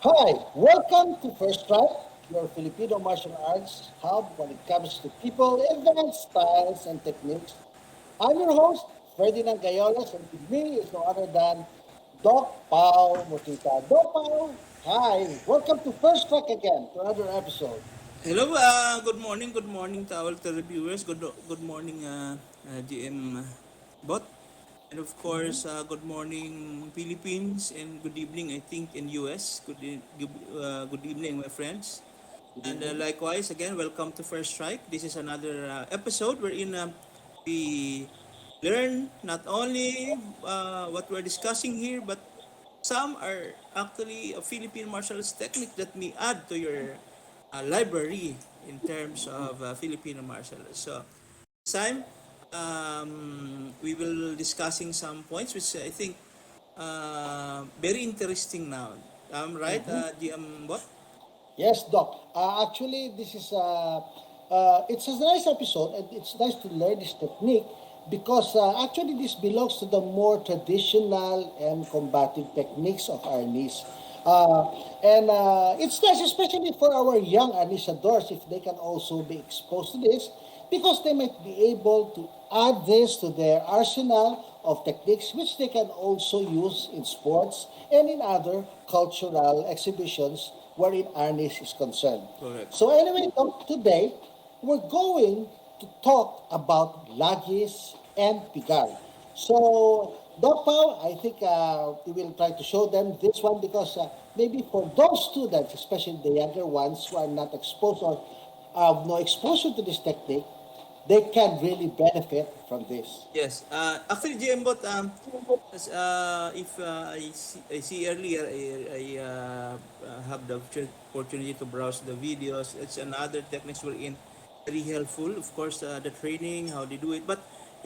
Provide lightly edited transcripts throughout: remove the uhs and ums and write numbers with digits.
Hi, welcome to First Strike, your Filipino martial arts hub when it comes to people, events, styles, and techniques. I'm your host, Ferdinand Gayoles, and with me is no other than Doc Pao Motita. Doc Pao, hi, welcome to First Strike again, to another episode. Hello, good morning to all the reviewers. Good morning, GM Bot. And of Mhm. course, good morning Philippines and good evening, I think, in US. Good evening, my friends. Good And evening. likewise, again, welcome to First Strike. This is another episode wherein we learn not only what we're discussing here, but some are actually a Philippine martial arts technique that may add to your library in terms of Filipino martial arts. So this time, we will discussing some points which I think very interesting now. Right, Mhm. GM Bot? Yes, Doc. Actually, it's a nice episode, and it's nice to learn this technique because actually this belongs to the more traditional and combative techniques of Arnis. And it's nice, especially for our young Arnisadors, if they can also be exposed to this, because they might be able to add this to their arsenal of techniques, which they can also use in sports and in other cultural exhibitions wherein Arnis is concerned. Correct. So anyway, today we're going to talk about Lagis and Pigal. So, Doc Pao, I think we will try to show them this one because maybe for those students, especially the younger ones who are not exposed or have no exposure to this technique, they can really benefit from this. Yes. Actually, GM Bot, if I see earlier, I have the opportunity to browse the videos. It's another techniques we're in, very helpful. Of course, the training, how they do it. But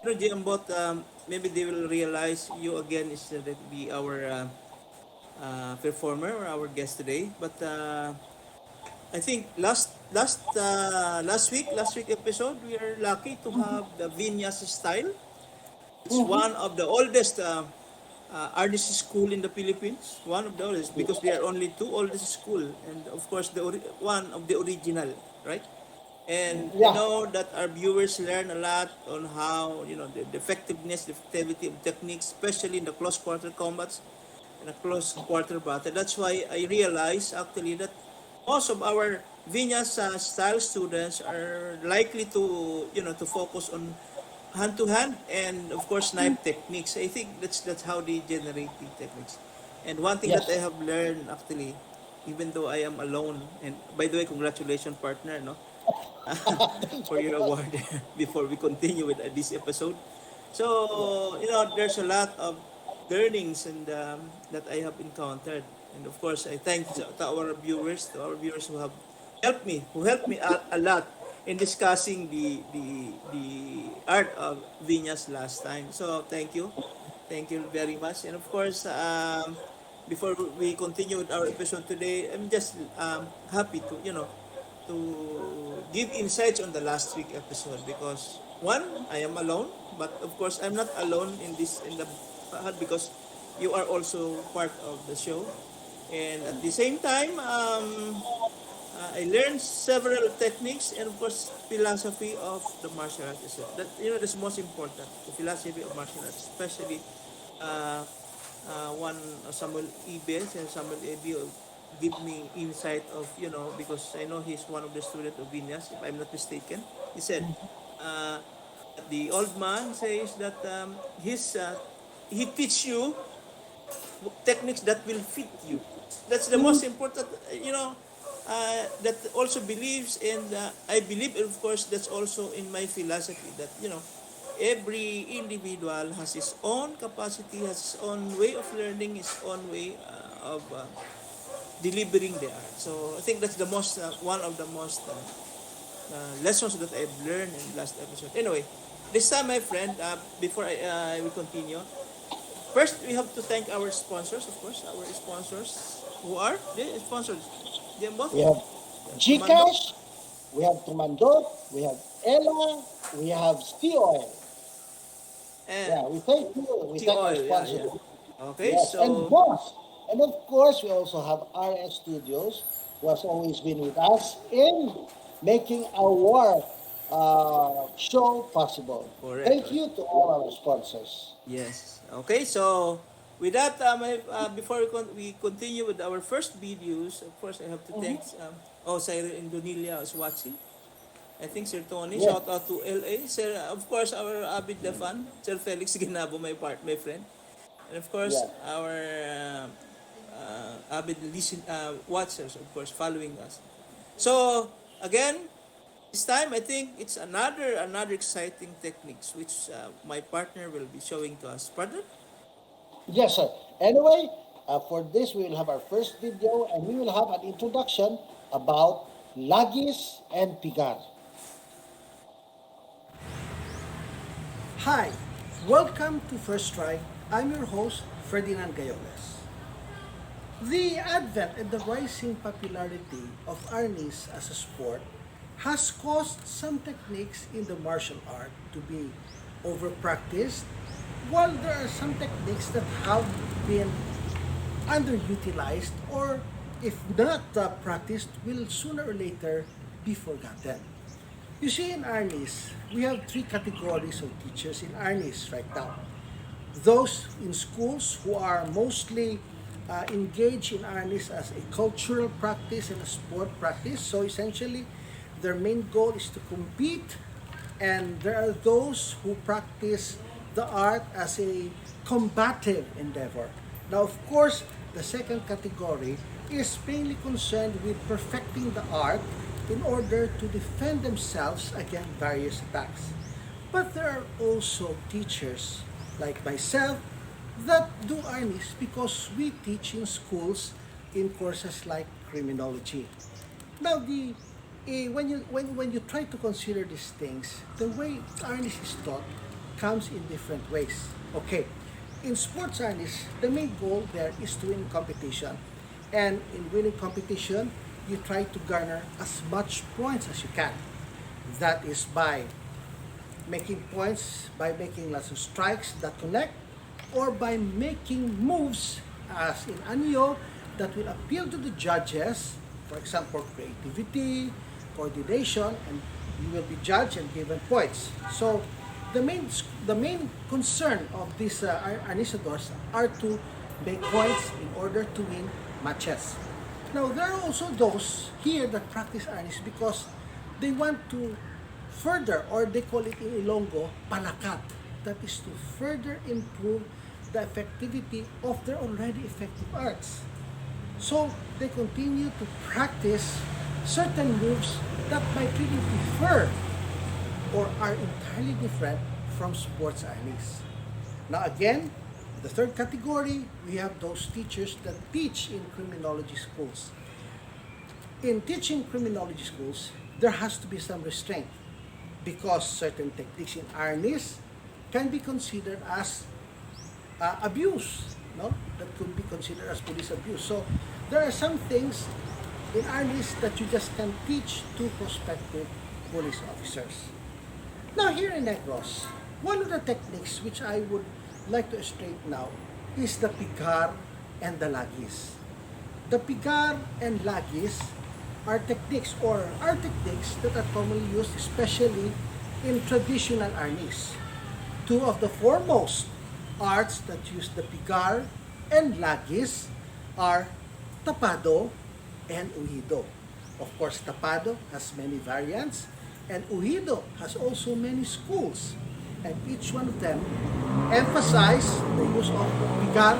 you know, GM Bot, maybe they will realize you again is be our performer or our guest today. But I think last week episode, we are lucky to have the Vinyas style. It's one Mhm. of the oldest artist school in the Philippines. One of the oldest because there are only two oldest school, and of course one of the original, right? And I Yeah. know that our viewers learn a lot on how the effectiveness, the effectivity of techniques, especially in the close quarter combats and a close quarter battle. That's why I realized actually that most of our Vinyas style students are likely to to focus on hand to hand and of course knife techniques. I think that's how they generate the techniques. And one thing that I Yes. have learned actually, even though I am alone, and by the way, congratulations partner, no, for your award before we continue with this episode. Yeah. So there's a lot of learnings and that I have encountered, and of course, I thank to our viewers who have who helped me a lot in discussing the art of vinyas last time. So thank you very much, and of course, before we continue with our episode today, I'm just happy to to give insights on the last week episode because one, I am alone, but of course I'm not alone in this in the because you are also part of the show, and at the same time, I learned several techniques and of course philosophy of the martial arts itself. That that's most important, the philosophy of martial arts, especially uh, one Samuel Ibes and Samuel Ebi give me insight of because I know he's one of the student of Vinyas if I'm not mistaken. He said uh, the old man says that he teach you techniques that will fit you. That's the most important. That also believes, and I believe, of course, that's also in my philosophy that every individual has his own capacity, has his own way of learning, his own way of delivering the art. So I think that's the most one of the most lessons that I've learned in the last episode. Anyway, this time, my friend, before we continue, first, we have to thank our sponsors, of course, our sponsors who are the sponsors. Jembo, We have Tumandok, Gcash, we have Tumandot, we have Ella, we have Sea Oil. and Yeah, we thank you. We Sea thank our Oil. Yeah, sponsors. yeah. Okay, Yes, and so Boss. And of course, we also have RS Studios, who has always been with us in making our show possible. Correct, Thank correct. you to all our sponsors. Yes. Okay, so with that, before we continue with our first videos, of course, I have to thank, Mhm. Sir Indonilia is watching. I think Sir Tony, Yes, shout out to LA. Sir, of course, our avid fan, Sir Felix Ginabo, my friend. And of course, yes. our avid watchers, of course, following us. So, again, this time I think it's another exciting techniques which my partner will be showing to us. Partner? Yes, sir. Anyway, for this, we will have our first video and we will have an introduction about lagis and pigar. Hi, welcome to First Strike. I'm your host, Ferdinand Gayoles. The advent and the rising popularity of arnis as a sport has caused some techniques in the martial art to be overpracticed, while there are some techniques that have been underutilized or, if not practiced, will sooner or later be forgotten. You see, in Arnis, we have three categories of teachers in Arnis right now. Those in schools who are mostly engaged in Arnis as a cultural practice and a sport practice. So essentially, their main goal is to compete, and there are those who practice the art as a combative endeavor. Now, of course, the second category is mainly concerned with perfecting the art in order to defend themselves against various attacks. But there are also teachers like myself that do Arnis because we teach in schools in courses like criminology. Now, when you try to consider these things, the way Arnis is taught comes in different ways. Okay, in sports Arnis, the main goal there is to win competition, and in winning competition, you try to garner as much points as you can. That is by making points by making lots of strikes that connect, or by making moves as in Anyo that will appeal to the judges, for example, creativity, coordination, and you will be judged and given points. So the main concern of these Anisadors are to make points in order to win matches. Now, there are also those here that practice Anis because they want to further, or they call it in Ilonggo, palakat. That is to further improve the effectivity of their already effective arts. So they continue to practice certain moves that might really differ or are entirely different from sports Anis. Now again, the third category, we have those teachers that teach in criminology schools. In teaching criminology schools, there has to be some restraint because certain techniques in Arnis can be considered as abuse, no? That could be considered as police abuse. So there are some things in Arnis that you just can teach to prospective police officers. Now here in Negros, one of the techniques which I would like to illustrate now is the pigar and the lagis. The pigar and lagis are techniques that are commonly used especially in traditional arnis. Two of the foremost arts that use the pigar and lagis are tapado and uhido. Of course, tapado has many variants and uhido has also many schools, and each one of them emphasize the use of pigar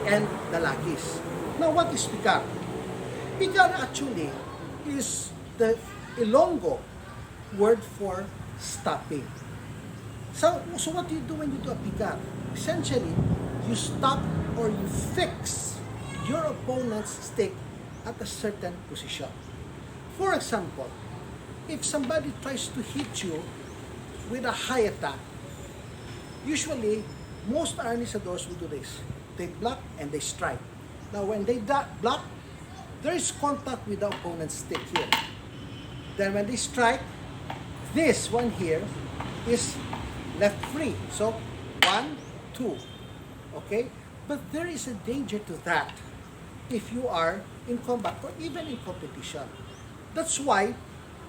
and the lagis. Now, what is pigar? Pigar actually is the Ilonggo word for stopping. So what do you do when you do a pigar? Essentially, you stop or you fix your opponent's stick at a certain position. For example, if somebody tries to hit you with a high attack, usually most arnisadors will do this. They block and they strike. Now when they block, there is contact with the opponent's stick here. Then when they strike, this one here is left free. So 1, 2. Okay? But there is a danger to that if you are in combat or even in competition. That's why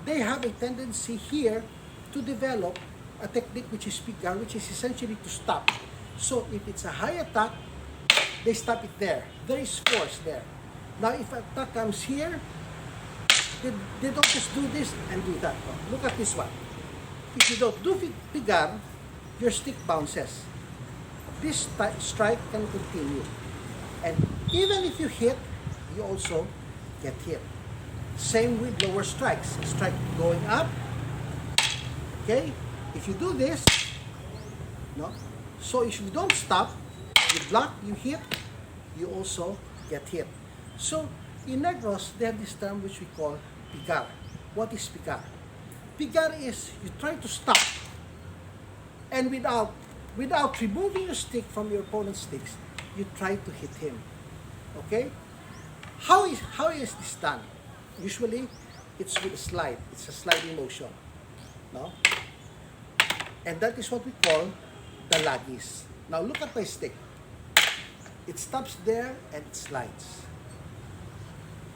they have a tendency here to develop a technique which is pigar, which is essentially to stop. So if it's a high attack, they stop it there. There is force there. Now if attack comes here, they don't just do this and do that. Oh, look at this one. If you don't do pigar, your stick bounces. This strike can continue. And even if you hit, you also get hit. Same with lower strikes. Strike going up. Okay? If you do this, no? So if you don't stop, you block, you hit, you also get hit. So in Negros, they have this term which we call pigar. What is pigar? Pigar is you try to stop and without removing your stick from your opponent's sticks, you try to hit him. Okay? How is this done? Usually, it's with a slide. It's a sliding motion. No? And that is what we call the lagis. Now look at my stick. It stops there and it slides.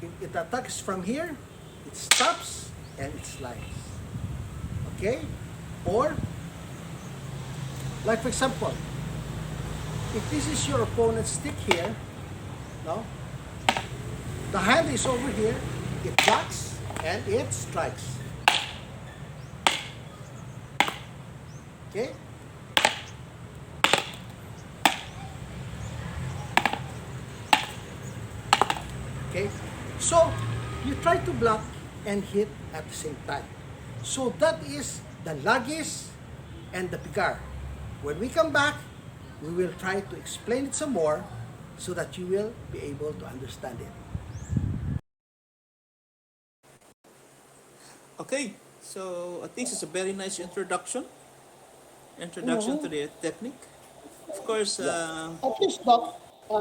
It attacks from here, it stops and it slides. Okay? Or, like for example, if this is your opponent's stick here, no? The hand is over here, it blocks and it strikes. Okay? Okay? So, you try to block and hit at the same time. So, that is the lagis and the pigar. When we come back, we will try to explain it some more so that you will be able to understand it. Okay, so I think it's a very nice introduction to Mhm. the technique. Of course, Yeah. At least, Doc,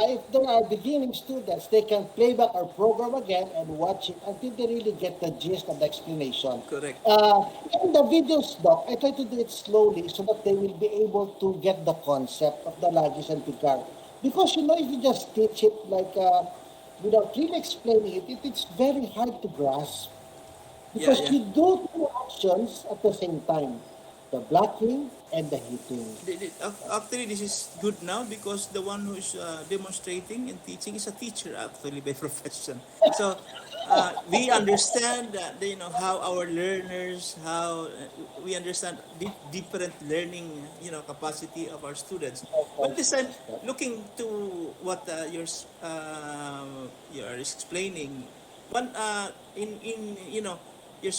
if there are beginning students, they can play back our program again and watch it until they really get the gist of the explanation. correct. Uh, in the videos, Doc, I try to do it slowly so that they will be able to get the concept of the lagis and picar. Because, if you just teach it like without really explaining it, it's very hard to grasp. Yeah, Because yeah. you do two actions at the same time, the blocking and the hitting. Actually, this is good now because the one who is demonstrating and teaching is a teacher actually by profession. So we understand that how our learners, how we understand different learning capacity of our students. But Okay. this time, looking to what you're explaining, one in you're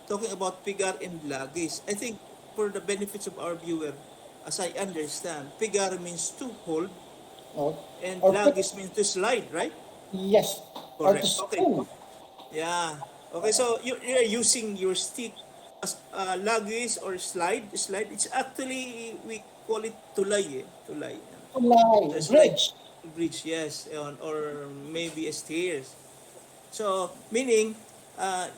talking about pigar and lagis. I think for the benefits of our viewer, as I understand, pigar means to hold Or, and or put, lagis means to slide, right? yes, or to Correct. Okay. spin. Yeah. Okay. So you're using your stick as lagis or slide. It's actually we call it tulay. Tulay. Lie, So it's like bridge. bridge, yes, or maybe a stairs. So, meaning,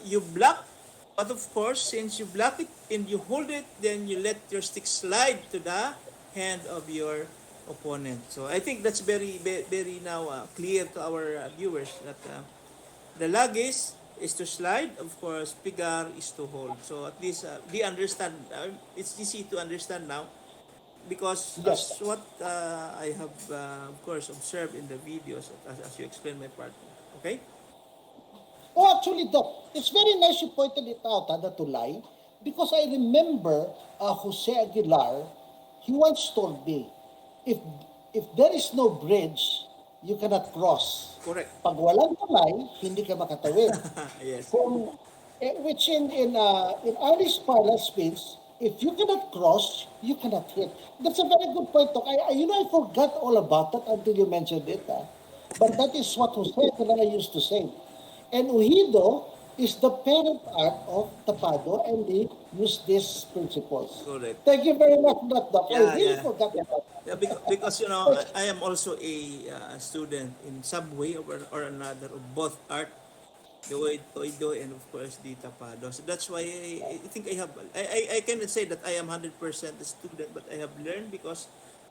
you block, but of course, since you block it and you hold it, then you let your stick slide to the hand of your opponent. So, I think that's very now clear to our viewers that the lagis is to slide, of course, pigar is to hold. So, at least they understand, it's easy to understand now because Yes. as what I have, of course, observed in the videos, as you explained my partner. Okay? Oh, actually, Doc, it's very nice you pointed it out, the tulay, because I remember Jose Aguilar, he once told me, if if there is no bridge, you cannot cross. Correct. Pag walang tulay, hindi ka makatawid. Yes. Kung, which in Irish parlance means, if you cannot cross, you cannot hit. That's a very good point, Doc. I forgot all about that until you mentioned it. But that is what Jose Aguilar used to say. And Uhido is the parent art of Tapado, and they use these principles. Correct. Thank you very much, Doc. I Yeah, really yeah. forgot about Yeah, because I am also a student in some way or another of both art, the Oido and of course the Tapado. So that's why I think I cannot say that I am 100% a student, but I have learned because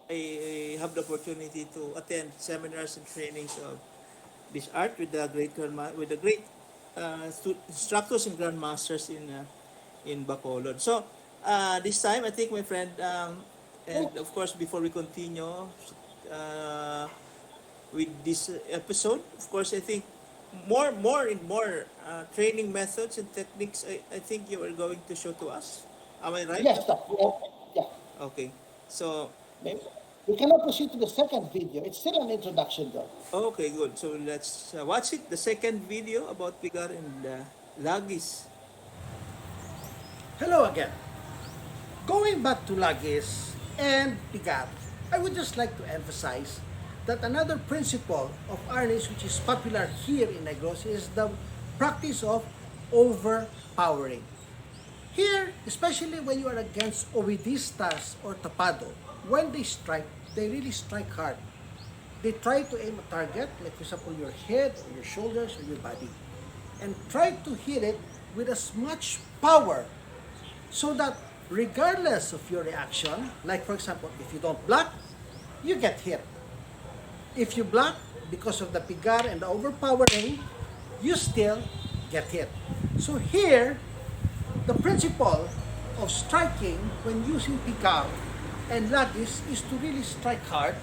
I have the opportunity to attend seminars and trainings of this art with the with the great instructors and grandmasters in Bacolod. So this time, I think my friend, and of course, before we continue uh, with this episode, of course, I think more training methods and techniques. I think you are going to show to us. Am I right? Yes, Doc. Yeah. Okay. So Okay. We cannot proceed to the second video. It's still an introduction, though. okay, good. So let's watch it. The second video about Pigar and Lagis. Hello again. Going back to Lagis and Pigat, I would just like to emphasize that another principle of Arnis which is popular here in Negros is the practice of overpowering. Here, especially when you are against Ovidistas or Tapado, when they really strike hard. They try to aim a target, like for example your head or your shoulders or your body, and try to hit it with as much power so that regardless of your reaction, like for example, if you don't block, you get hit. If you block because of the pigar and the overpowering, you still get hit. So here, the principle of striking when using pigar and lagis is to really strike hard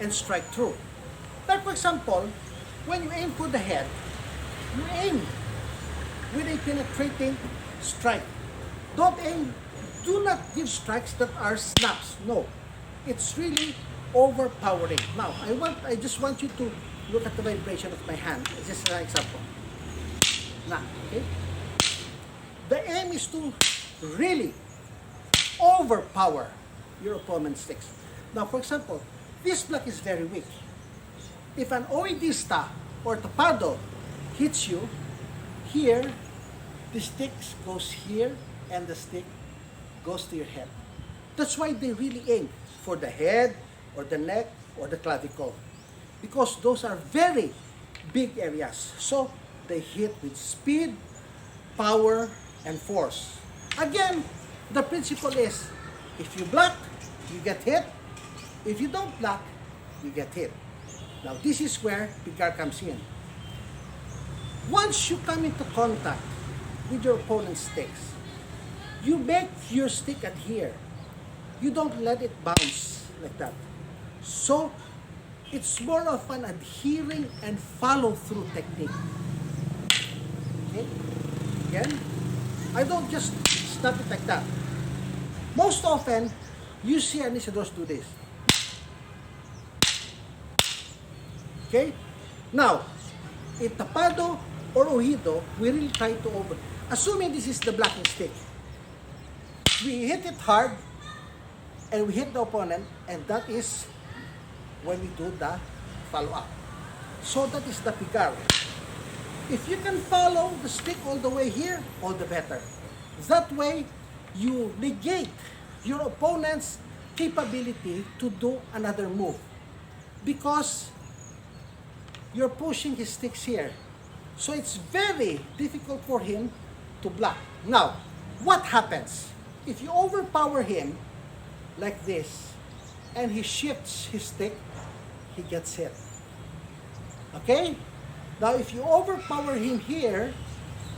and strike through. Like for example, when you aim for the head, you aim with a penetrating strike. Don't aim, do not give strikes that are snaps. No, it's really overpowering. Now, I just want you to look at the vibration of my hand. This is an example. Now, okay? The aim is to really overpower your opponent's sticks. Now, for example, this block is very weak. If an oidista or tapado hits you, here, the stick goes here and the stick goes to your head. That's why they really aim for the head or the neck or the clavicle, because those are very big areas. So they hit with speed, power, and force. Again, the principle is if you block, you get hit. If you don't block, you get hit. Now this is where pigar comes in. Once you come into contact with your opponent's sticks, you make your stick adhere. You don't let it bounce like that. So it's more of an adhering and follow through technique. Okay? Again, I don't just snap it like that. Most often, you see anissadors do this. Okay? Now, in tapado or ojido, we really try to assuming this is the blocking stick, we hit it hard and we hit the opponent, and that is when we do the follow-up. So that is the pigar. If you can follow the stick all the way here, all the better. That way, you negate your opponent's capability to do another move, because you're pushing his sticks here. So it's very difficult for him to block. Now, what happens? If you overpower him like this, and he shifts his stick, he gets hit. Okay? Now, if you overpower him here,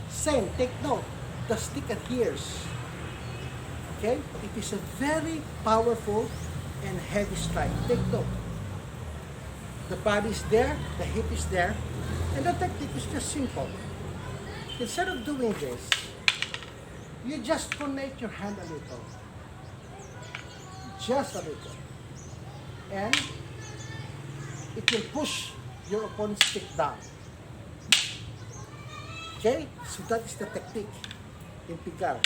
same, take note, the stick adheres. Okay? It is a very powerful and heavy strike. Take note. The body is there, the hip is there, and the technique is just simple. Instead of doing this, you just connect your hand a little. Just a little. And it will push your opponent's stick down. Okay? So that is the technique in pigar.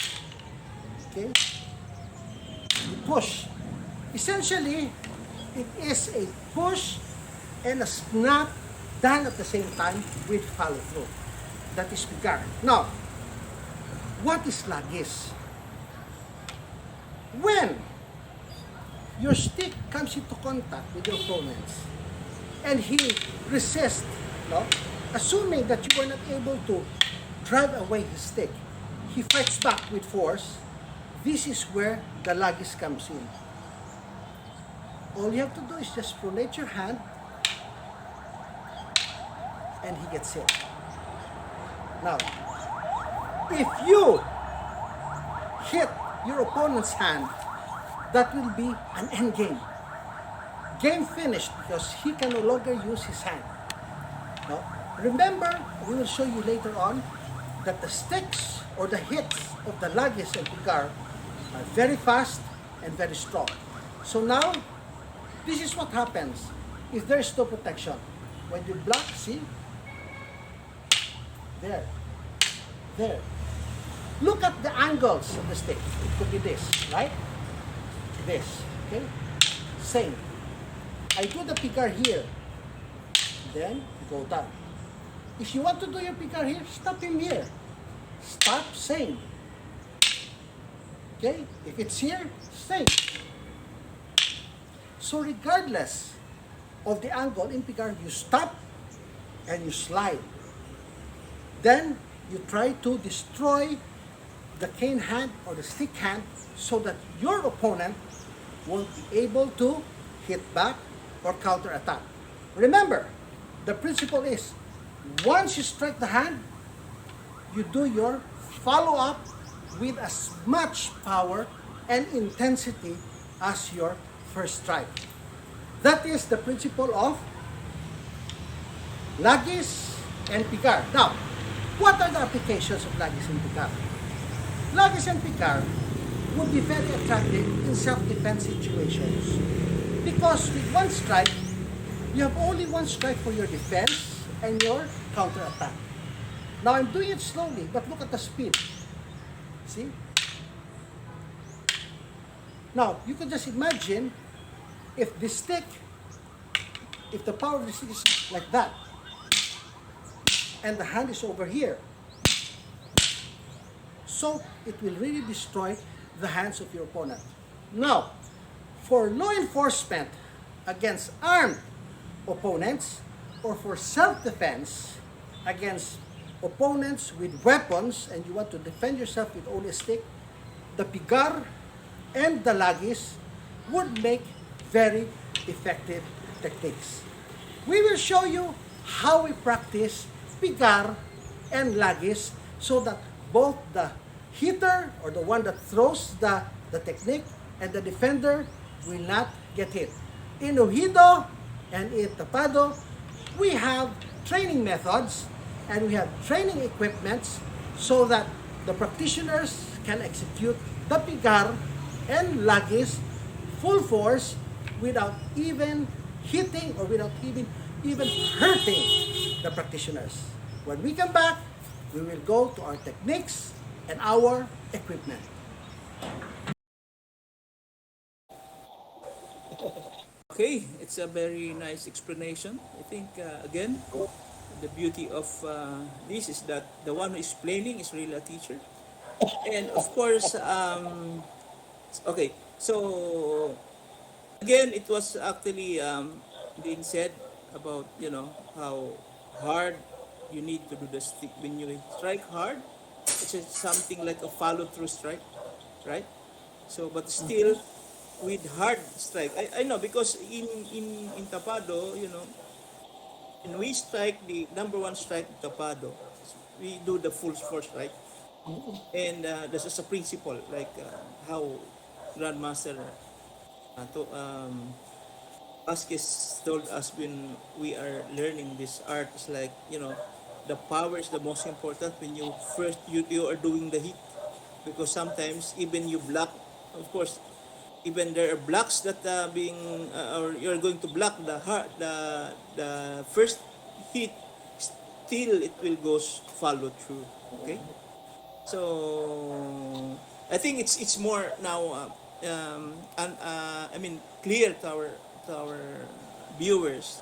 Okay? You push. Essentially, it is a push and a snap done at the same time with follow through. That is pigar. Now, what is lagis? When your stick comes into contact with your opponent's and he resists, no? Assuming that you were not able to drive away his stick, he fights back with force. This is where the lagis comes in. All you have to do is just pronate your hand and he gets hit. Now, if you hit your opponent's hand, that will be an end game. Game finished because he can no longer use his hand. Now, remember, we will show you later on that the sticks or the hits of the lagis and pigar are very fast and very strong. So now, this is what happens if there is no protection. When you block, see, there, there. Look at the angles of the stick. It could be this, right? This, okay? Same. I do the picar here, then go down. If you want to do your picar here, stop him here. Stop, same. Okay? If it's here, same. So regardless of the angle in picar, you stop and you slide. Then you try to destroy the cane hand or the stick hand so that your opponent won't be able to hit back or counter attack. Remember, the principle is once you strike the hand, you do your follow up with as much power and intensity as your first strike. That is the principle of lagis and picar. Now, what are the applications of lagis and picar? Lagis and picar would be very attractive in self-defense situations because with one strike, you have only one strike for your defense and your counter-attack. Now I'm doing it slowly, but look at the speed. See? Now, you can just imagine if the stick, if the power of the stick is like that, and the hand is over here, so it will really destroy the hands of your opponent. Now, for law enforcement against armed opponents or for self-defense against opponents with weapons and you want to defend yourself with only a stick, the pigar and the lagis would make very effective techniques. We will show you how we practice pigar and lagis so that both the hitter or the one that throws the technique and the defender will not get hit. In Ojido and in Tapado, we have training methods and we have training equipments so that the practitioners can execute the pigar and lagis full force without even hitting or without even hurting the practitioners. When we come back, we will go to our techniques and our equipment. Okay, it's a very nice explanation. I think, again, the beauty of this is that the one who is explaining is really a teacher. And of course, okay, so again, it was actually being said about, how hard you need to do the stick. When you strike hard, it's just something like a follow-through strike, right? So, but still, with hard strike, I know because in Tapado, when we strike the number one strike in Tapado, we do the full force strike, and this is a principle like how Grandmaster Vasquez told us when we are learning this art is like the power is the most important when you are doing the hit because sometimes even you block, of course, even there are blocks that being or you're going to block the first hit, still it will go follow through. Okay, so I think it's more now and I mean clear to our viewers,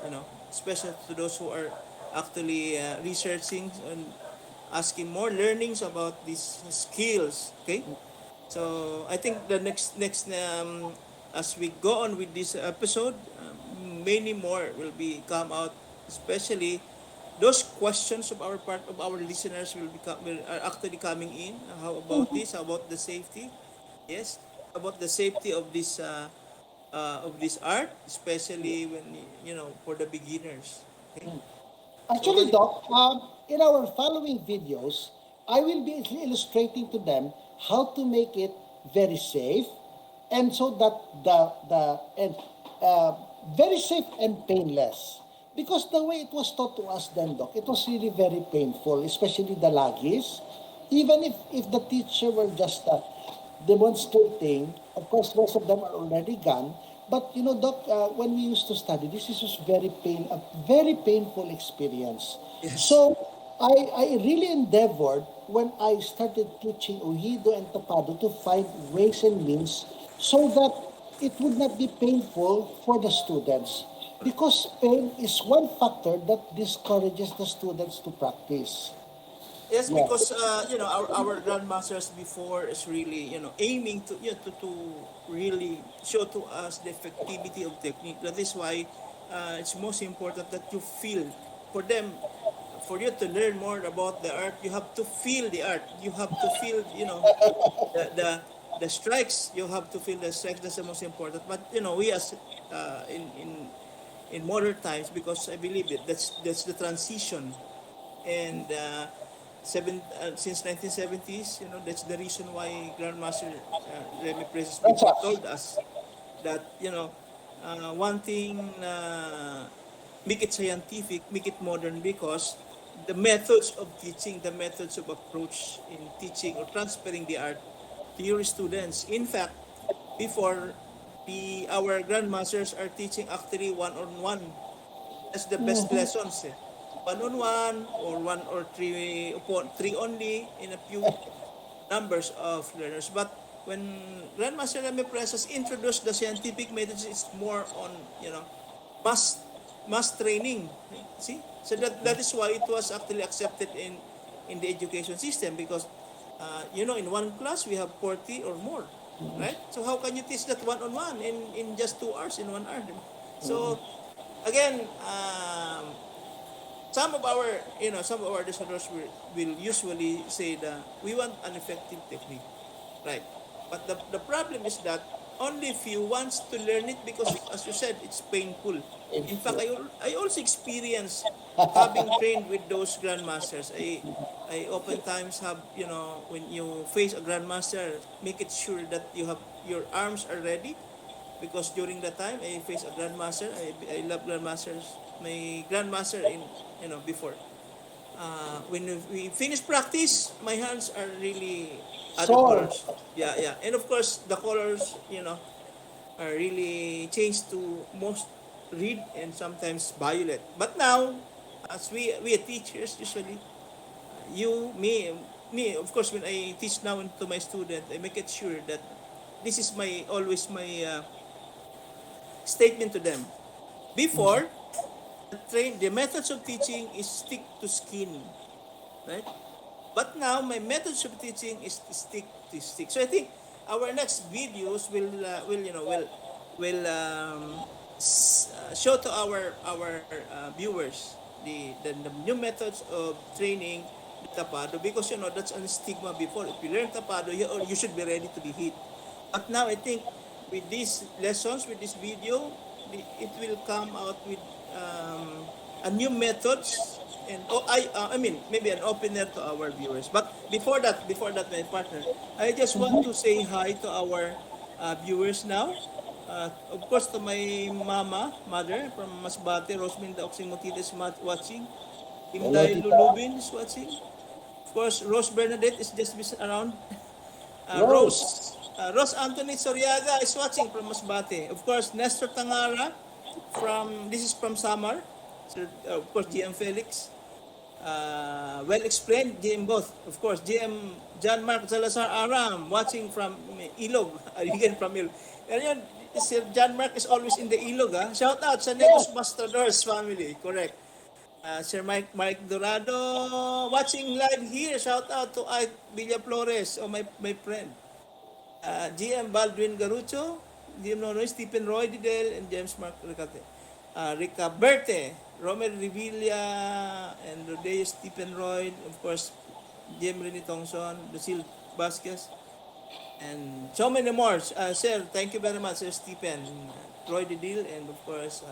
especially to those who are actually researching and asking more learnings about these skills. Okay, so I think the next as we go on with this episode, many more will be come out, especially those questions of our part of our listeners will are actually coming in. How about this? How about the safety? Yes, about the safety of this of this art, especially when for the beginners. Okay, so Actually, Doc, in our following videos, I will be illustrating to them how to make it very safe, and so that the and uh, very safe and painless. Because the way it was taught to us then, Doc, it was really very painful, especially the lagis. Even if the teacher were just demonstrating, of course, most of them are already gone. But you know, Doc, when we used to study, this is just a very painful experience. yes, So I really endeavored when I started teaching Ohido and Tapado to find ways and means so that it would not be painful for the students. Because pain is one factor that discourages the students to practice. yes, Yeah. because our grandmasters before is really aiming to to really show to us the effectivity of technique. That is why it's most important that you feel for them. For you to learn more about the art, you have to feel the art. You have to feel the the the strikes. You have to feel the strikes. That's the most important. But we as in modern times, because I believe that's the transition. And since 1970s, that's the reason why Grandmaster Remy Precious That's before us. told us that one thing, make it scientific, make it modern, because the methods of teaching, the methods of approach in teaching or transferring the art to your students. In fact, before, the our grandmasters are teaching actually one on one. That's the best lessons. Eh. One on one, or one or three upon three only in a few numbers of learners. But when Grandmaster Remy Presas introduced the scientific methods, it's more on mass mass training. See, so that is why it was actually accepted in the education system, because in one class we have 40 or more, right? So how can you teach that one on one in just 2 hours, in 1 hour? So again, some of our listeners will usually say that we want an effective technique, right? But the problem is that only few wants to learn it, because, as you said, it's painful. In fact, I also experience having trained with those grandmasters. I oftentimes have, when you face a grandmaster, make it sure that you have your arms are ready, because during that time I faced a grandmaster. I love grandmasters. My grandmaster before. When we finish practice, my hands are really other So, colors. Yeah, yeah, and of course the colors, are really changed to most red and sometimes violet. But now, as we are teachers usually, you me of course, when I teach now to my student, I make it sure that this is my always my statement to them. Before, the methods of teaching is stick to skin, right? But now my methods of teaching is stick to stick. So I think our next videos will show to our viewers the new methods of training the tapado, because that's a stigma before. If you learn tapado, you should be ready to be hit. But now I think with these lessons, with this video, it will come out with a new methods, and I mean, maybe an opener to our viewers. But before that, my partner, I just want to say hi to our viewers now. Of course, to my mother from Masbate, Rosminda Oxing Motita is watching. hello, Imday Tita. Lulubin is watching. Of course, Rose Bernadette is just around. Rose. Rose Anthony Soriaga is watching from Masbate. Of course, Nestor Tangara this is from Samar. So, of course, GM Felix. Well explained, GM both. Of course, GM John Mark Salazar Aram watching from Ilog. Again from Ilog. And yun, Sir John Mark is always in the Ilog. Ha? Shout out sa Yes. Negos Bastardors family. Correct. Sir Mike Dorado watching live here. Shout out to Ike Villaflores, my friend. GM Baldwin Garucho, GM Nonoy, Stephen Roy Didel, and James Mark Ricate. Rica Berte, Romer Revilla, and Rodeo Stephen Roy, of course, GM Rennie Tongson, Lucille Vasquez. and so many more. Sir, thank you very much, Sir Stephen, Troy Deal, and of course,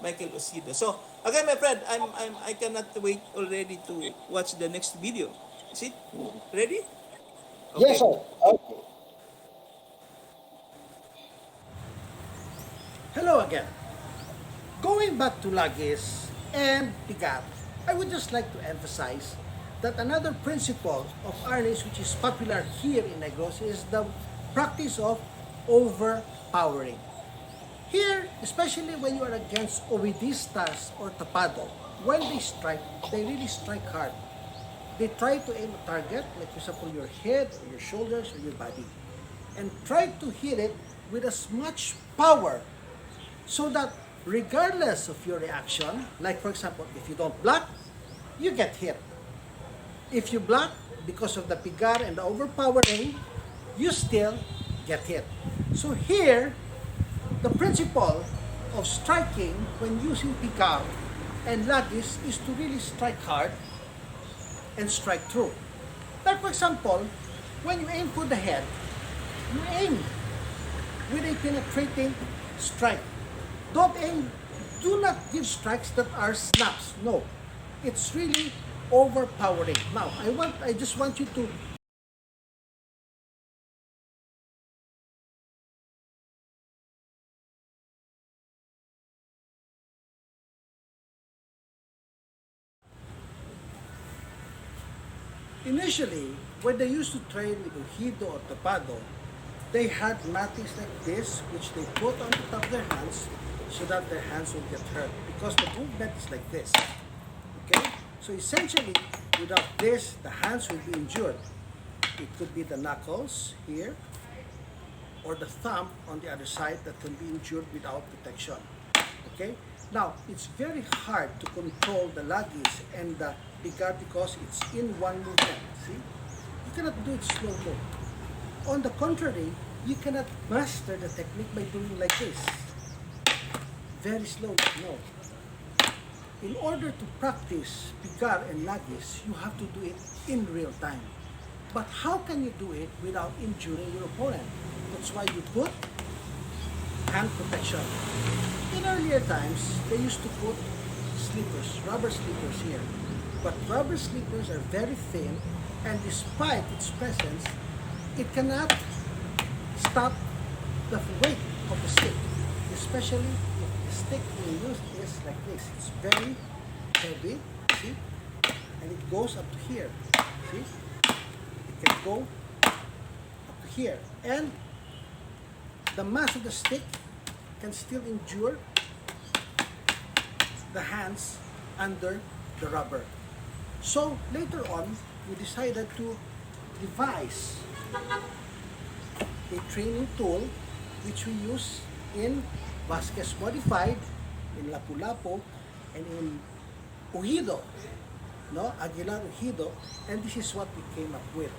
Michael Osido. So, again, my friend, I cannot wait already to watch the next video. Is it ready? Yes, Okay. sir. Okay. Hello again. Going back to Lagis and Pigar, I would just like to emphasize that another principle of Arnis which is popular here in Negros is the practice of overpowering. Here, especially when you are against Ovidistas or Tapado, when they strike, they really strike hard. They try to aim a target, like for example your head or your shoulders or your body, and try to hit it with as much power so that regardless of your reaction, like for example, if you don't block, you get hit. If you block because of the pigar and the overpowering, you still get hit. So here, the principle of striking when using pigar and lagis is to really strike hard and strike through. Like for example, when you aim for the head, you aim with a penetrating strike. Don't aim, do not give strikes that are snaps. No, it's really overpowering. Now, I just want you to initially, when they used to train with Ujido or Tapado, they had mattings like this, which they put on the top of their hands so that their hands will get hurt because the movement is like this. Okay? So essentially, without this, the hands will be injured. It could be the knuckles here or the thumb on the other side that can be injured without protection. Okay? Now, it's very hard to control the lagis and the pigar because it's in one movement. See? You cannot do it slow-mo. On the contrary, you cannot master the technique by doing like this. Very slow, no. In order to practice pigar and lagis, you have to do it in real time. But how can you do it without injuring your opponent? That's why you put hand protection. In earlier times, they used to put slippers, rubber slippers here. But rubber slippers are very thin, and despite its presence, it cannot stop the weight of the stick, especially if the stick being used is like this. It's very heavy, see? And it goes up to here, see? It can go up to here. And the mass of the stick can still endure the hands under the rubber. So later on, we decided to devise a training tool which we use in Vasquez Modified, in Lapu-Lapu, and in Ujido, no? Aguilar Ujido, and this is what we came up with.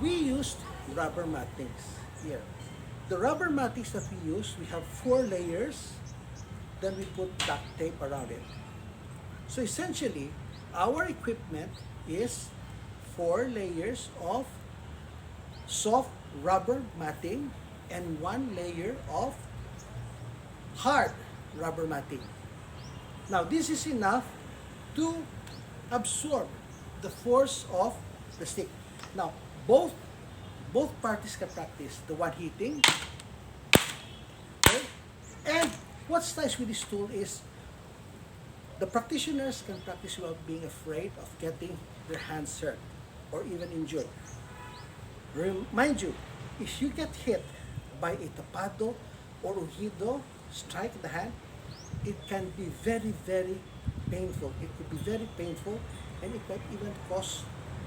We used rubber mattings here. The rubber mattings that we use, we have 4 layers, then we put duct tape around it. So essentially, our equipment is 4 layers of soft rubber matting and 1 layer of hard rubber matting. Now this is enough to absorb the force of the stick. Now both parties can practice, the one hitting, okay? And what's nice with this tool is the practitioners can practice without being afraid of getting their hands hurt or even injured. Mind you, if you get hit by a tapado or ujido strike the hand, it can be very, very painful. It could be very painful, and it might even cause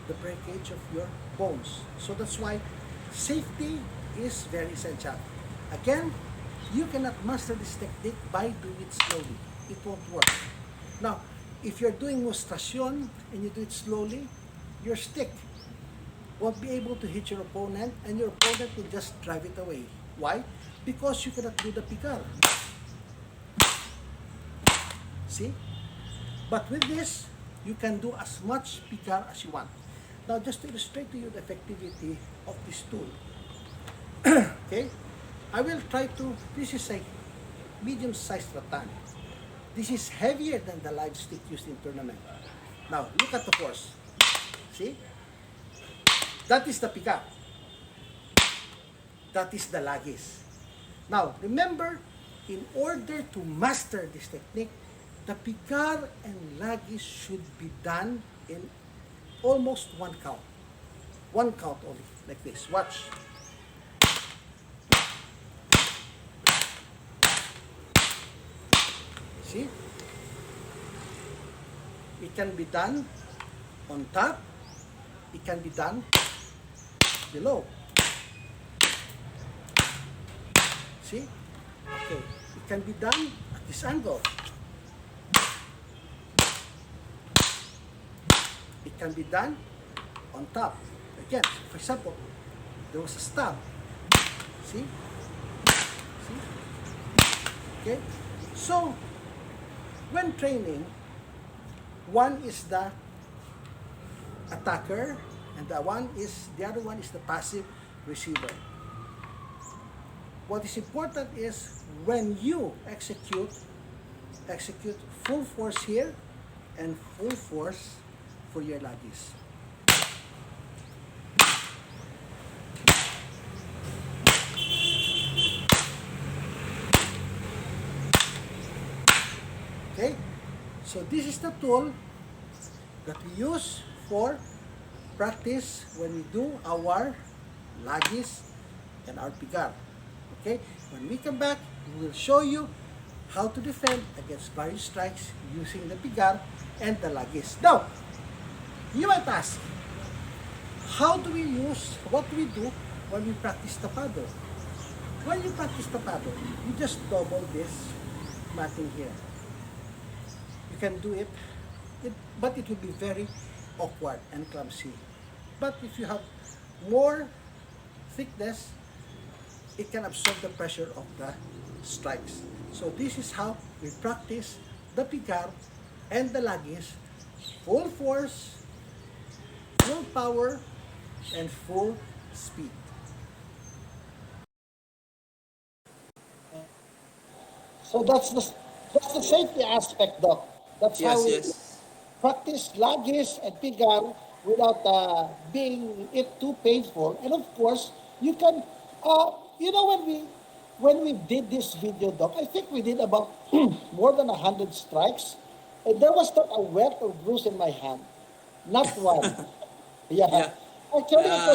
the breakage of your bones. So that's why safety is very essential. Again, you cannot master this technique by doing it slowly. It won't work. Now, if you're doing mostracion and you do it slowly, your stick won't be able to hit your opponent, and your opponent will just drive it away. Why? Because you cannot do the picar. See? But with this, you can do as much picar as you want. Now, just to illustrate to you the effectivity of this tool, Okay? I will try to, this is a medium-sized rattan. This is heavier than the live stick used in tournament. Now, look at the force. See? That is the pick-up. That is the lagis. Now, remember, in order to master this technique, the picar and lagis should be done in almost one count. One count only, like this. Watch. See? It can be done on top. It can be done below. See? Okay. It can be done at this angle. It can be done on top. Again, for example, there was a stab. See? See? Okay? So, when training, one is the attacker and the other one is the passive receiver. What is important is when you execute full force here and full force for your lagis. Okay? So this is the tool that we use for practice when we do our lagis and our pigar. Okay? When we come back, we will show you how to defend against various strikes using the pigar and the lagis. Now, you might ask, what do we do when we practice tapado? When you practice tapado, you just double this matting here. You can do it, but it will be very awkward and clumsy. But if you have more thickness, it can absorb the pressure of the strikes. So this is how we practice the pigar and the lagis, full force, full power, and full speed. So that's the safety aspect, Doc. That's how Yes, we yes. practice lagis and pigar without being it too painful. And of course, you can, when we did this video, Doc, I think we did about more than 100 strikes, and there was not a wet or bruise in my hand, not one. Yeah. Yeah. Actually, Uh,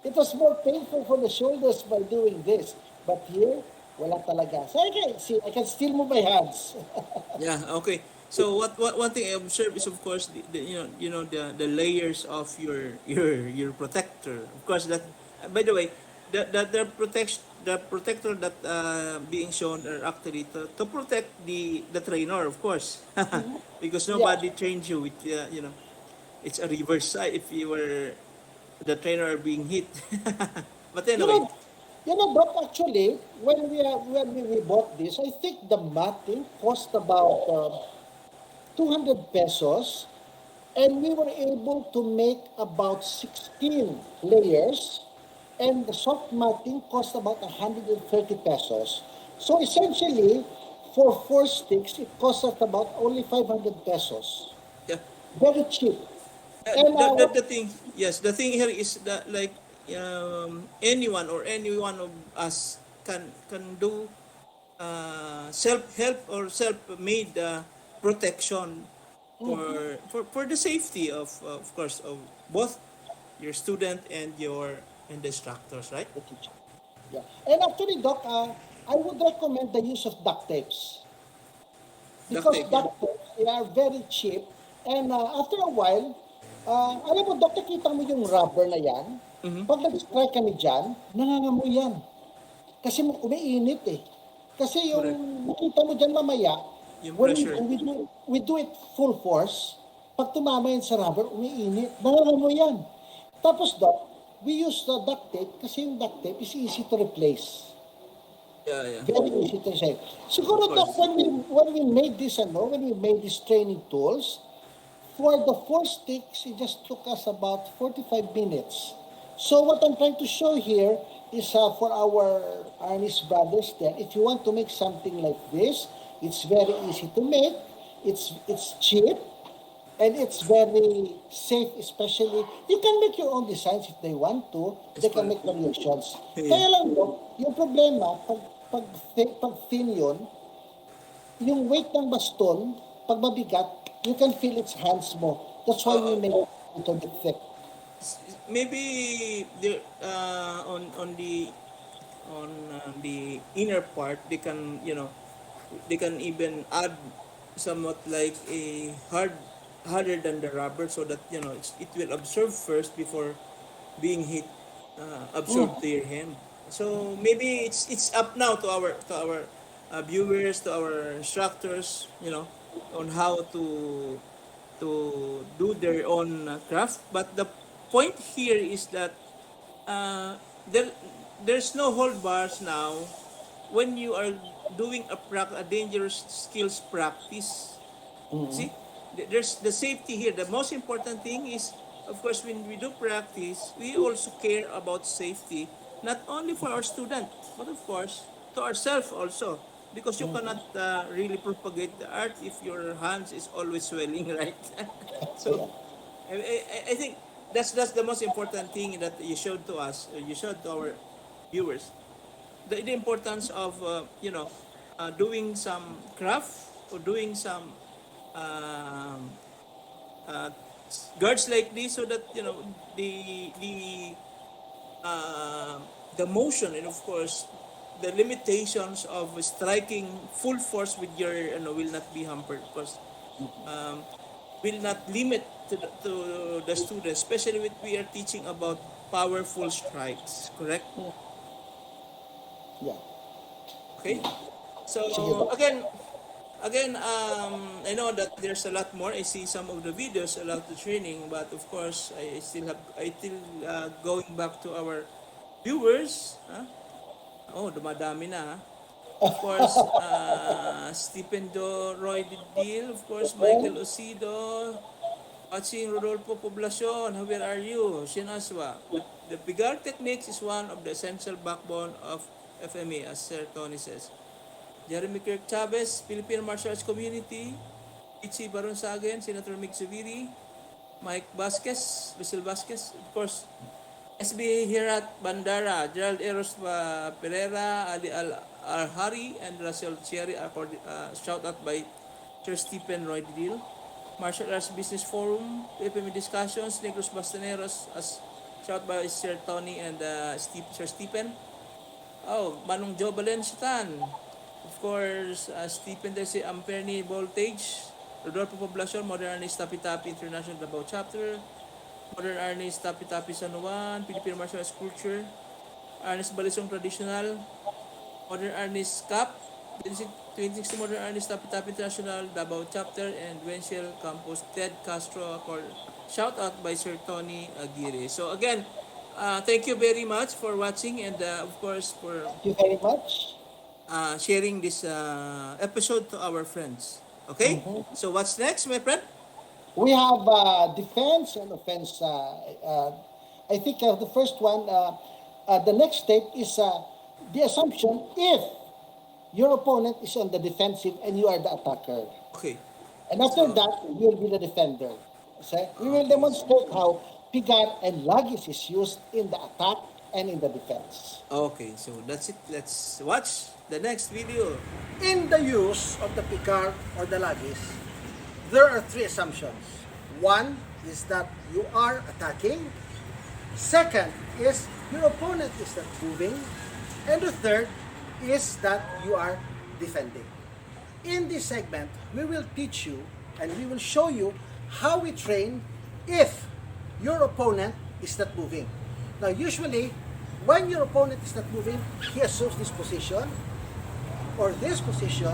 it was more painful for the shoulders by doing this. But here, wala talaga. So I can still move my hands. Yeah, okay. So what one thing I observe is of course the the layers of your protector. Of course that by the way, the protector that being shown are actually to protect the trainer, of course. Because Yeah. nobody trains you with it's a reverse side if you were the trainer are being hit. But You anyway, know, Doc, actually, when we bought this, I think the matting cost about 200 pesos, and we were able to make about 16 layers, and the soft matting cost about 130 pesos. So essentially, for 4 sticks, it costs us about only 500 pesos. yeah. Very cheap. And The thing, yes, the thing here is that like anyone or any one of us can do self help or self made protection for the safety of course of both your student and the instructors, right? the teacher. Yeah. And actually, Doc, I would recommend the use of duct tapes. Duct Because tape, yeah. duct tapes, they are very cheap. And after a while, alam mo, Doc, nakita mo yung rubber na yan. Mm-hmm. Pag nag-strike kami dyan, nangangamoy yan. Kasi umiinit eh. Kasi yung Correct. nakita mo dyan mamaya, Yung when pressure. we do it full force, pag tumama yan sa rubber, umiinit. Nangangamoy yan. Tapos, Doc, we use the duct tape kasi yung duct tape is easy to replace. Yeah, yeah. Very easy to say. Siguro, Of Doc, course. when we made these training tools, for the 4 sticks, it just took us about 45 minutes. So what I'm trying to show here is for our Arnis brothers there. If you want to make something like this, it's very easy to make. It's cheap and it's very safe, especially you can make your own designs if they want to. Yes, They can pa. make variations. Yeah. Kaya lang po, yung problema, pag thin yun, yung weight ng baston, pag mabigat, you can feel its hands mo. That's why we Uh, make it a little bit thick. maybe the on the inner part they can, they can even add somewhat like a harder than the rubber, so that it will absorb first before being hit, absorbed to your hand. So maybe it's up now to our viewers, to our instructors, on how to do their own craft. But the point here is that uh, there there's no hold bars now when you are doing a dangerous skills practice. See, there's the safety here. The most important thing is, of course, when we do practice, we also care about safety, not only for our student, but of course to ourselves also, because you cannot really propagate the art if your hands is always swelling, right? So, Yeah. I think that's the most important thing that you showed to us, you showed to our viewers, the importance of doing some craft or doing some um, uh, guards like this, so that uh, the motion, and of course the limitations of striking full force with your will not be hampered, because um, will not limit to the students, especially with we are teaching about powerful strikes, correct? Yeah. Okay. So Sige po. again, I know that there's a lot more. I see some of the videos about the training, but of course, I still going back to our viewers. Huh? Oh, dumadami na. Ha? Of course, Stephen Roy Didil, of course, Michael Osido, watching Rodolfo Poblacion, where are you? Shin Aswa. The Pigar techniques is one of the essential backbone of FMA, as Sir Tony says. Jeremy Kirk Chavez, Filipino Martial Arts Community, Ichi Barunsagen, Senator Mick Zubiri, Mike Vasquez, Basil Vasquez, of course, SB Hirat Bandara, Gerald Eros Pereira, Ali Al-Hari, and Russell Cherry, shout out by Sir Stephen Roy Didil. Martial Arts Business Forum, PFM Discussions, Negros Bastaneros, as shout by Sir Tony and Sir Stephen. Oh, Manong Joe Valencian. Of course, Stephen Desi Amperni Voltage, Rodolfo Poblacion, Modern Artist Tapi Tapi International Davao Chapter, Modern Artist Tapi Tapi San Juan, Filipino Martial Arts Culture, Ernest Balisong Traditional, Modern Artist Cup, 2060 Modern Artist Tapi Tapi International Davao Chapter, and Wenchel Campus Ted Castro, for shout out by Sir Tony Aguirre. So again, thank you very much for watching, and of course for Thank you very much. sharing this episode to our friends. Okay? So what's next, my friend? We have defense and offense. I think the first one, the next step is the assumption if your opponent is on the defensive and you are the attacker. Okay. And after that, you will be the defender. Okay? We will demonstrate how pigar and lagis is used in the attack and in the defense. Okay, so that's it. Let's watch the next video. In the use of the picar or the lagis, there are three assumptions. One is that you are attacking. Second is your opponent is not moving. And the third is that you are defending. In this segment, we will teach you and we will show you how we train if your opponent is not moving. Now, usually, when your opponent is not moving, he assumes this position, or this position,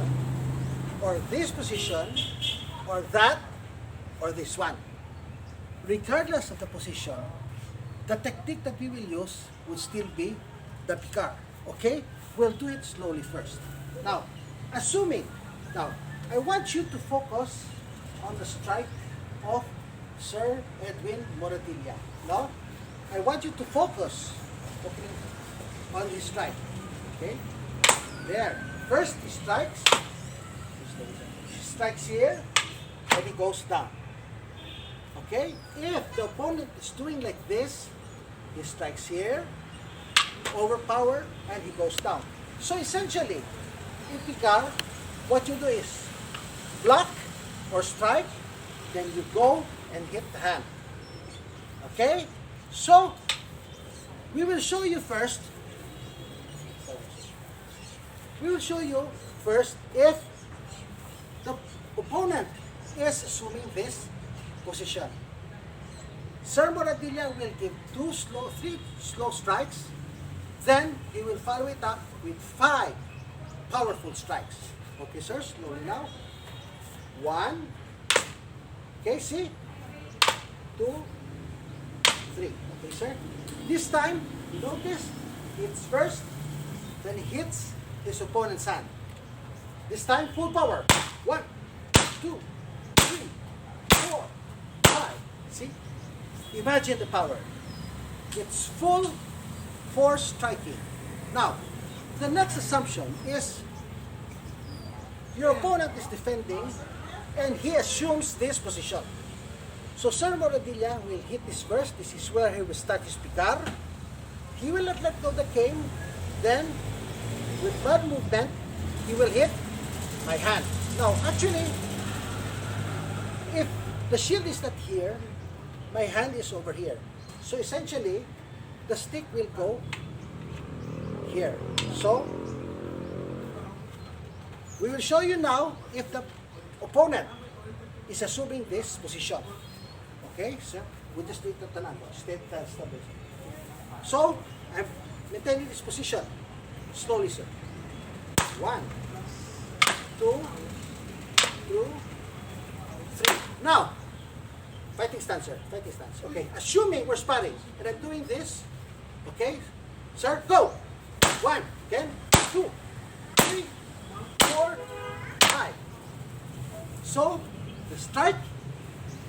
or this position, or that, or this one. Regardless of the position, the technique that we will use would still be the picar. Okay? We'll do it slowly first. Now, I want you to focus on the strike of Sir Edwin Moratilla. No? I want you to focus. Okay. on his strike. Okay? There. First, he strikes here, and he goes down. Okay? If the opponent is doing like this, he strikes here, overpower, and he goes down. So essentially, in Picar, what you do is block or strike, then you go and hit the hand. Okay? So, we will show you first if the opponent is assuming this position. Sir Moradilla will give three slow strikes, then he will follow it up with 5 powerful strikes. Okay, sir, slowly now. 1, okay, see? 2, 3. Okay, sir. This time, notice, it's first, then he hits his opponent's hand. This time, full power. 1, 2, 3, 4, 5. See? Imagine the power. It's full force striking. Now, the next assumption is your opponent is defending and he assumes this position. So Sir Moradilla will hit this first. This is where he will start his picar. He will not let go the cane. Then, with bad movement, he will hit my hand. Now, actually, if the shield is not here, my hand is over here. So essentially, the stick will go here. So, we will show you now if the opponent is assuming this position. Okay, sir? We just need to state establish. So, I'm maintaining this position. Slowly, sir. 1, 2, 3. Now, fighting stance, sir. Fighting stance. Okay, assuming we're sparring and I'm doing this. Okay, sir, go. 1, then 2, 3, 4, 5. So, the strike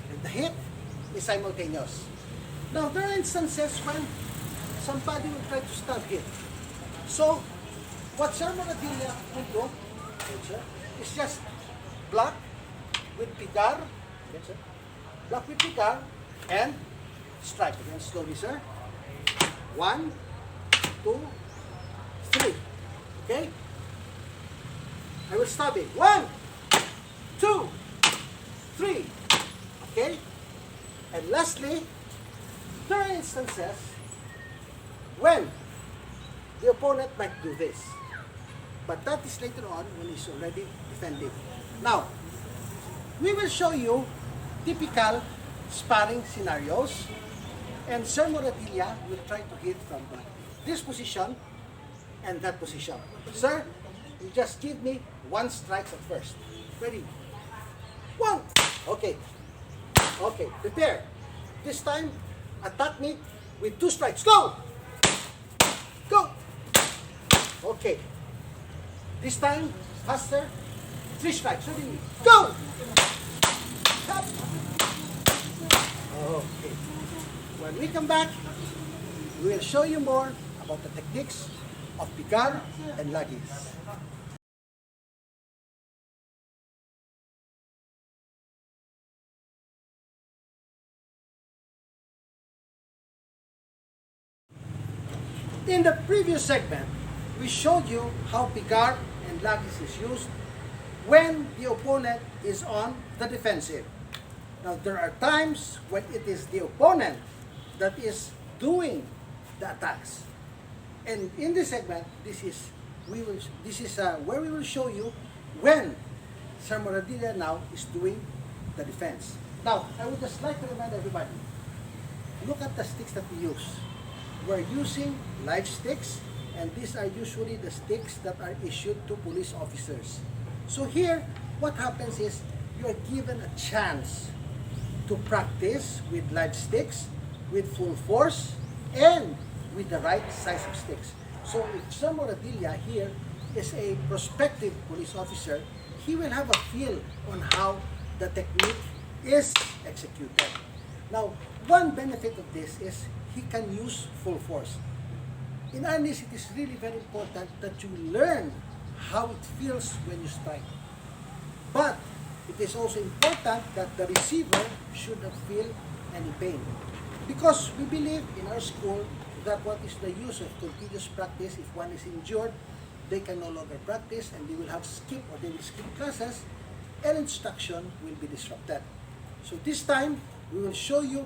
and the hit is simultaneous. Now, there are instances when somebody will try to stab him. So, what Sir Moradilla will do is just block with picar, block with picar, and strike. Again, slowly, sir. 1, 2, 3. Okay? I will stab it. 1, 2, 3. Okay? And lastly, there are instances when the opponent might do this. But that is later on when he's already defending. Now, we will show you typical sparring scenarios, and Sir Moradilla will try to hit from this position and that position. Sir, you just give me 1 strike at first. Ready? 1. Okay. Okay, prepare. This time, attack me with 2 strikes. Go! Go! Okay. This time, faster. 3 strikes. Ready? Go! Stop. Okay. When we come back, we will show you more about the techniques of picar and lagis. In the previous segment, we showed you how picar and lagis is used when the opponent is on the defensive. Now, there are times when it is the opponent that is doing the attacks. And in this segment, this is where we will show you when Sir Moradilla now is doing the defense. Now, I would just like to remind everybody, look at the sticks that we use. We're using live sticks, and these are usually the sticks that are issued to police officers. So here, what happens is you are given a chance to practice with live sticks, with full force, and with the right size of sticks. So if Sir Moradilla here is a prospective police officer, he will have a feel on how the technique is executed. Now, one benefit of this is he can use full force. In earnest, it is really very important that you learn how it feels when you strike. But it is also important that the receiver should not feel any pain. Because we believe in our school that what is the use of continuous practice if one is injured, they can no longer practice and they will have skip or they will skip classes and instruction will be disrupted. So this time, we will show you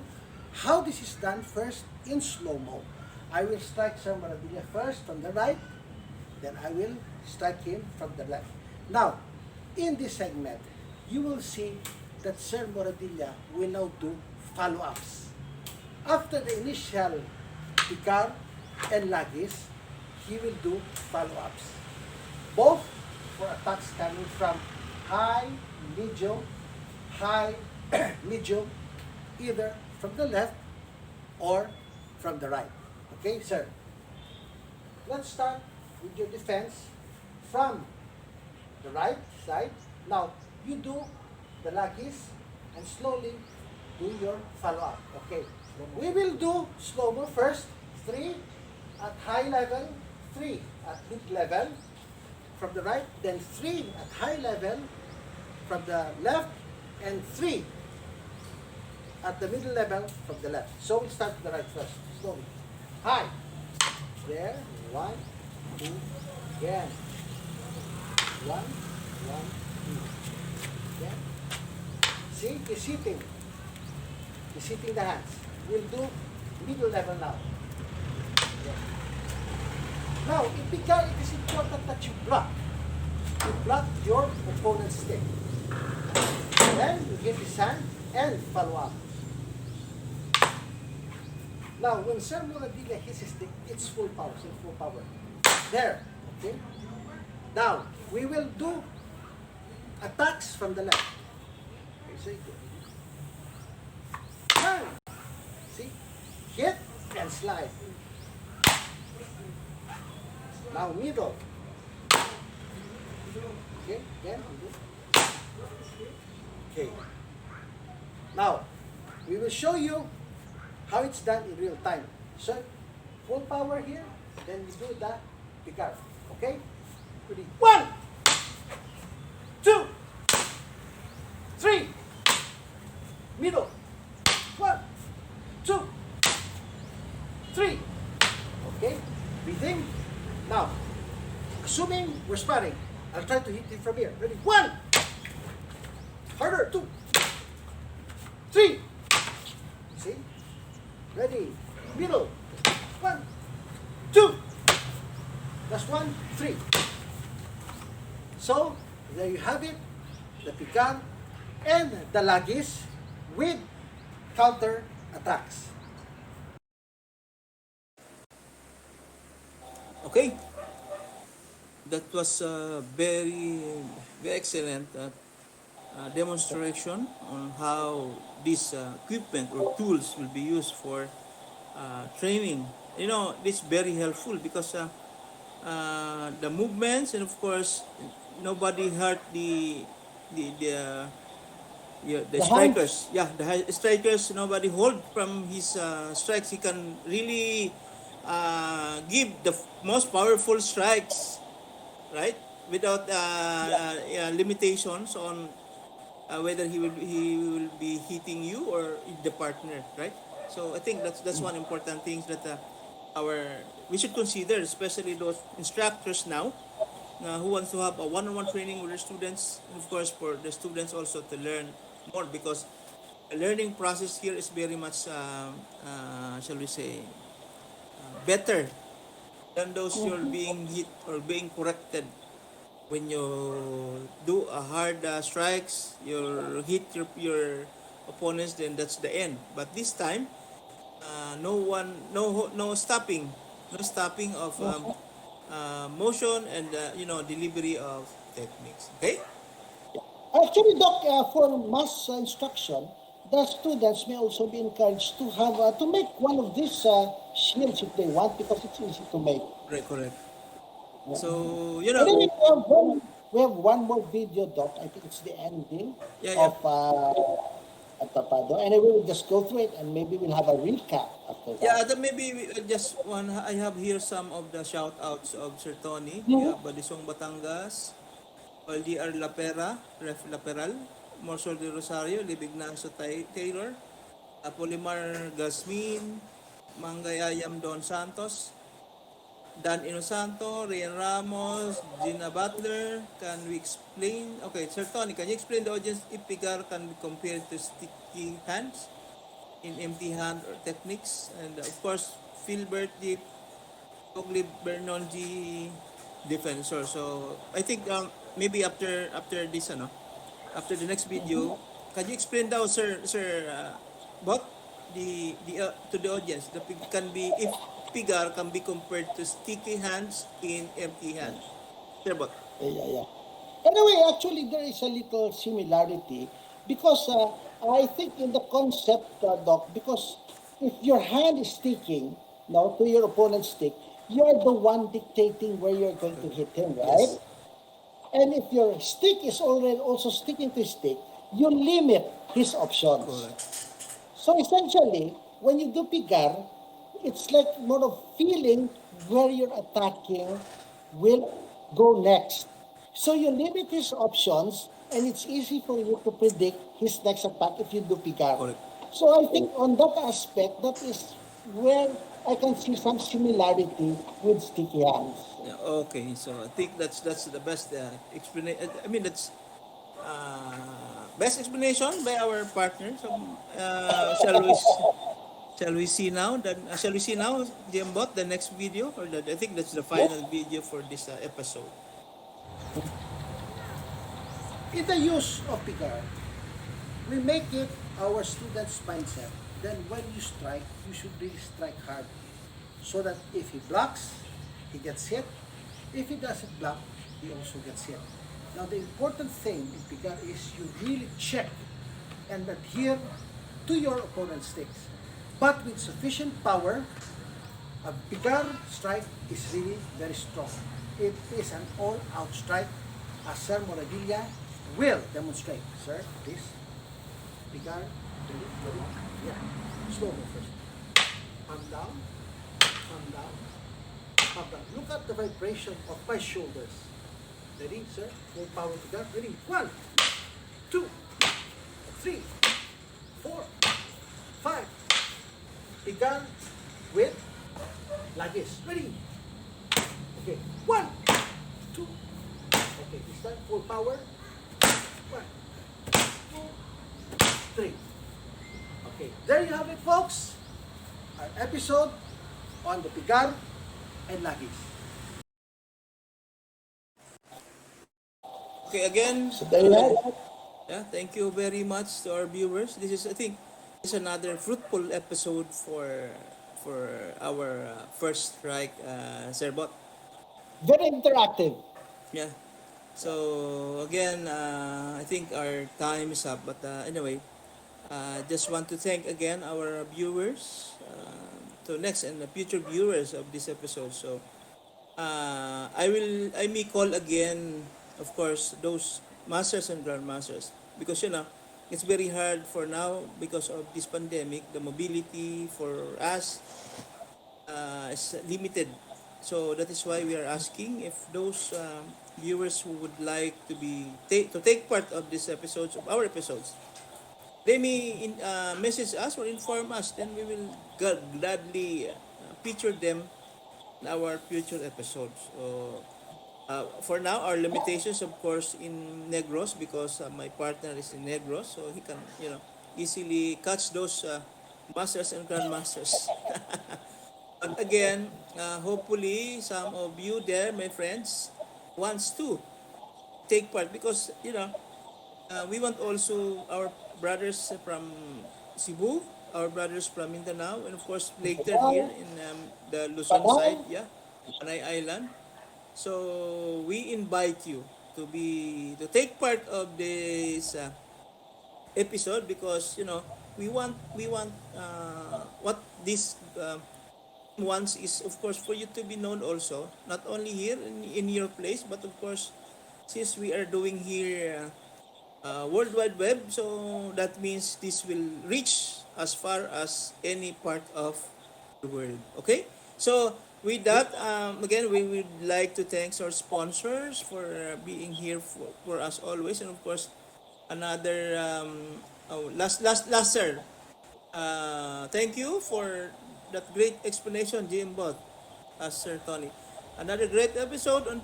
how this is done first in slow-mo. I will strike Sir Maravilla first from the right, then I will strike him from the left. Now, in this segment, you will see that Sir Moradilla will now do follow-ups. After the initial picar and lagis, he will do follow-ups. Both for attacks coming from high, medium, either from the left or from the right. Okay, sir? Let's start with your defense from the right side. Now, you do the lagis and slowly do your follow-up. Okay. We will do slow-mo first. 3 at high level, 3 at mid level from the right, then 3 at high level from the left, and 3 at the middle level from the left. So we start with the right first, slowly. High. There. 1, 2, again. 1, 2. Again. See, he's hitting. He's hitting the hands. We'll do middle level now. Again. Now, in picar, it is important that you block. You block your opponent's stick. Then you hit his hand and follow up. Now, when Sir Moradilla hits his stick, it's full power. It's full power. There. Okay? Now, we will do attacks from the left. Okay, so turn. See? Hit and slide. Now, middle. Okay, again. Okay. Now, we will show you how it's done in real time. So, full power here, then we do the picar. Okay? Ready? 1, 2, 3, middle. 1, 2, 3. Okay? Breathing. Now, assuming we're sparring, I'll try to hit him from here. Ready? 1. Harder. 2, 3. See? Ready? Middle. 1, 2. Last 1, 3. So, there you have it. The picar and the lagis with counter attacks. Okay. That was a very, very excellent demonstration on how this equipment or tools will be used for training. You know, this is very helpful because the movements and of course nobody hurt the The strikers. Yeah, the strikers. Nobody hold from his strikes. He can really give the most powerful strikes, right? Without limitations on whether he will be hitting you or the partner, right? So I think that's one important thing that we should consider, especially those instructors now who wants to have a one-on-one training with their students, and of course for the students also to learn more because the learning process here is very much, shall we say, better than those you're being hit or being corrected. When you do a hard strikes, you hit your opponents, then that's the end. But this time, no stopping, no stopping of motion and delivery of techniques. Okay. Actually, Doc, for mass instruction, the students may also be encouraged to have to make one of these shields if they want because it's easy to make. Right, correct. Yeah. So Anyway, we have one more video, Doc. I think it's the ending yeah, yeah. of at Papado. Anyway, we'll just go through it and maybe we'll have a recap after Yeah, that. then maybe just one. I have here some of the shout outs of Sir Tony. We Mhm. have Balisong Batangas, LDR Lapera, Ref Laperal, Morsol de Rosario, Libignacio Taylor, Apolimar Gasmin, Mangayayam Don Santos, Dan Inosanto, Rian Ramos, Gina Butler. Can we explain? Okay, Sir Tony, can you explain the audience if Pigar can be compared to sticky hands in empty hand or techniques? And of course, Philbert Deep, Pogli Bernonji defensor. So I think maybe after this after the next video, can you explain daw sir what the to the audience the can be if Pigar can be compared to sticky hands in empty hand. Sir Bot. Yeah. Anyway, actually, there is a little similarity because I think in the concept, Doc, because if your hand is sticking now to your opponent's stick, you're the one dictating where you're going to hit him, right? Yes. And if your stick is already also sticking to his stick, you limit his options. Correct. So essentially, when you do pigar, it's like more of feeling where you're attacking will go next. So you limit his options, and it's easy for you to predict his next attack if you do pigar. Correct. So I think on that aspect, that is where I can see some similarity with sticky hands. Yeah, okay, so I think that's the best explanation. I mean that's best explanation by our partner. So shall we see now? Then shall we see now, Jembot, the next video, or I think that's the final Yes. video for this episode. In the use of pigar, we make it our students' mindset. Then when you strike, you should really strike hard. So that if he blocks, he gets hit. If he doesn't block, he also gets hit. Now the important thing in pigar is you really check and adhere to your opponent's sticks. But with sufficient power, a pigar strike is really very strong. It is an all-out strike, as Sir Moradilla will demonstrate. Sir, please. Pigar, ready? Ready? Yeah. Slow mo first. Palm down, palm down, palm down. Look at the vibration of my shoulders. Ready, sir? Full power pigar. Ready? 1, 2, 3, 4, 5. Pigar with lagis. Ready? Okay. 1, 2. Okay, this time full power. 1, 2, 3. Okay, there you have it, folks. Our episode on the pigar and lagis. Okay, again, So there you have it. yeah, thank you very much to our viewers. This is, I think, this is another fruitful episode for our first strike, Sir Bot. Very interactive. Yeah. So again, I think our time is up. But anyway, just want to thank again our viewers, to next and the future viewers of this episode. So I may call again, of course, those masters and grandmasters because it's very hard for now because of this pandemic. The mobility for us is limited. So that is why we are asking if those viewers who would like to take part of these episodes of our episodes, they may message us or inform us. Then we will gladly feature them in our future episodes. So for now, our limitations, of course, in Negros because my partner is in Negros, so he can easily catch those masters and grandmasters. But again, hopefully some of you there, my friends, wants to take part because we want also our brothers from Cebu, our brothers from Mindanao, and of course later here in the Luzon side, Bye-bye. yeah, Panay Island. So we invite you to take part of this episode because we want what this wants is of course for you to be known also not only here in your place but of course since we are doing here World Wide Web. So that means this will reach as far as any part of the world. Okay? So with that, again, we would like to thank our sponsors for being here for us always. And of course, another, last, sir. Thank you for that great explanation, Jim Bot, Sir Tony. Another great episode on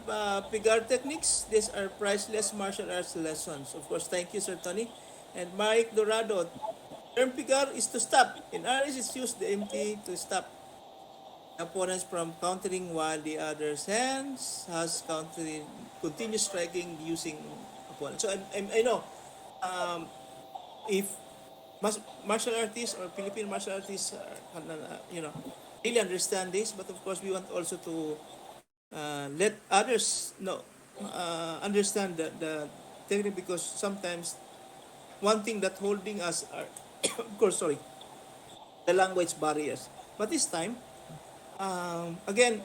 Pigar techniques. These are priceless martial arts lessons. Of course, thank you, Sir Tony. And Mike Dorado. Term Pigar is to stop. In RS, it's used the MT to stop opponents from countering while the other's hands has countering, continuous striking using opponents. So I know um, if martial artists or Filipino martial artists really understand this, but of course we want also to let others know, understand the technique, because sometimes one thing that holding us are of course, sorry, the language barriers. But this time, again,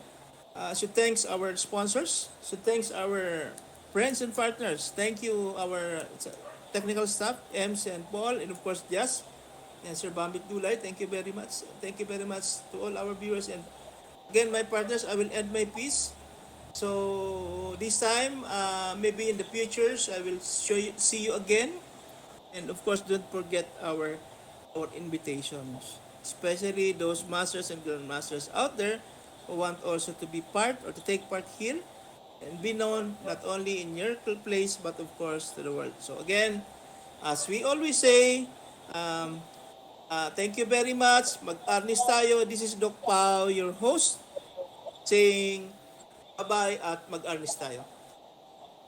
should thanks our sponsors, should thanks our friends and partners. Thank you our technical staff, Ems and Paul, and of course Jas and Sir Bambit Dulay. Thank you very much. Thank you very much to all our viewers. And again, my partners, I will end my piece. So this time, maybe in the futures, I will see you again. And of course, don't forget our invitations, especially those masters and grandmasters out there who want also to be part or to take part here and be known not only in your place but of course to the world. So again, as we always say, um, thank you very much. Mag-arnis tayo. This is Doc Pao, your host, saying bye-bye at mag-arnis tayo.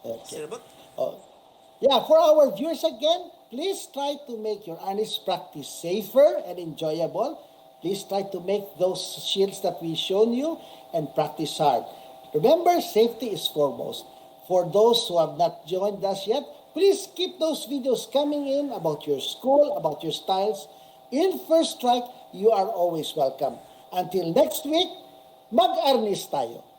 Okay. Sir Bot? Oh, yeah, for our viewers again, please try to make your honest practice safer and enjoyable. Please try to make those shields that we shown you and practice hard. Remember, safety is foremost. For those who have not joined us yet, please keep those videos coming in about your school, about your styles. In First Strike, you are always welcome. Until next week, mag-arnis tayo.